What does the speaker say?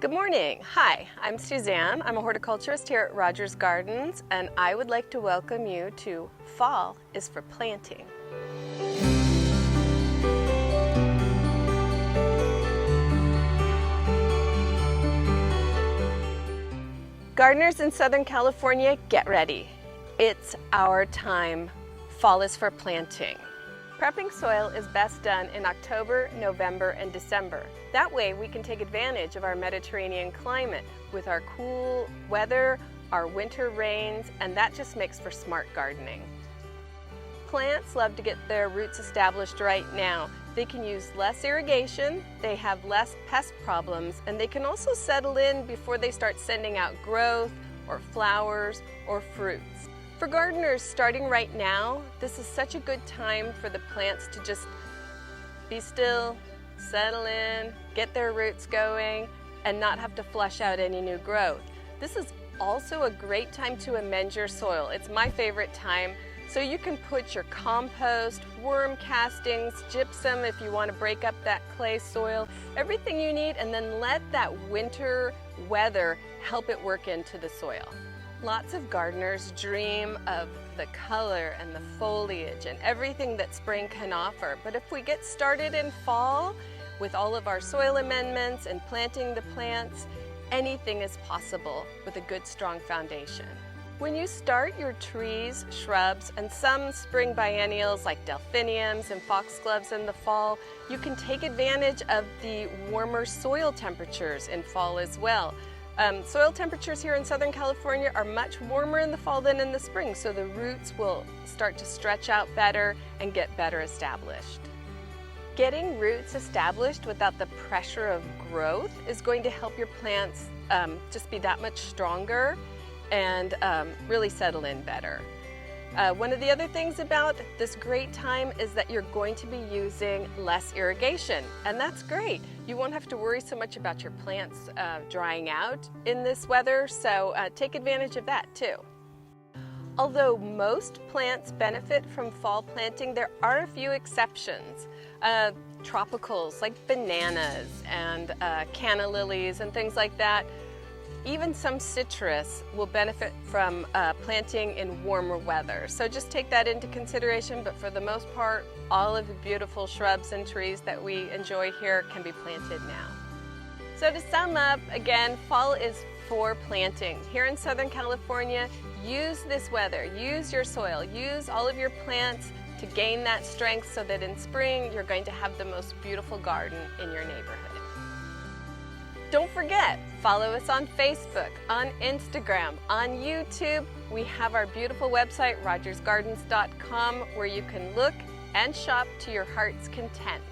Good morning. Hi, I'm Suzanne. I'm a horticulturist here at Rogers Gardens, and I would like to welcome you to Fall is for Planting. Gardeners in Southern California, get ready. It's our time. Fall is for planting. Prepping soil is best done in October, November, and December. That way we can take advantage of our Mediterranean climate with our cool weather, our winter rains, and that just makes for smart gardening. Plants love to get their roots established right now. They can use less irrigation, they have less pest problems, and they can also settle in before they start sending out growth or flowers or fruits. For gardeners starting right now, this is such a good time for the plants to just be still, settle in, get their roots going, and not have to flush out any new growth. This is also a great time to amend your soil. It's my favorite time. So you can put your compost, worm castings, gypsum if you want to break up that clay soil, everything you need, and then let that winter weather help it work into the soil. Lots of gardeners dream of the color and the foliage and everything that spring can offer. But if we get started in fall with all of our soil amendments and planting the plants, anything is possible with a good, strong foundation. When you start your trees, shrubs, and some spring biennials like delphiniums and foxgloves in the fall, you can take advantage of the warmer soil temperatures in fall as well. Soil temperatures here in Southern California are much warmer in the fall than in the spring, so the roots will start to stretch out better and get better established. Getting roots established without the pressure of growth is going to help your plants just be that much stronger and really settle in better. One of the other things about this great time is that you're going to be using less irrigation, and that's great. You won't have to worry so much about your plants drying out in this weather, so take advantage of that too. Although most plants benefit from fall planting, there are a few exceptions. Tropicals like bananas and canna lilies and things like that. Even some citrus will benefit from planting in warmer weather. So just take that into consideration, but for the most part, all of the beautiful shrubs and trees that we enjoy here can be planted now. So to sum up, again, fall is for planting. Here in Southern California, use this weather, use your soil, use all of your plants to gain that strength so that in spring you're going to have the most beautiful garden in your neighborhood. Don't forget, follow us on Facebook, on Instagram, on YouTube. We have our beautiful website, rogersgardens.com, where you can look and shop to your heart's content.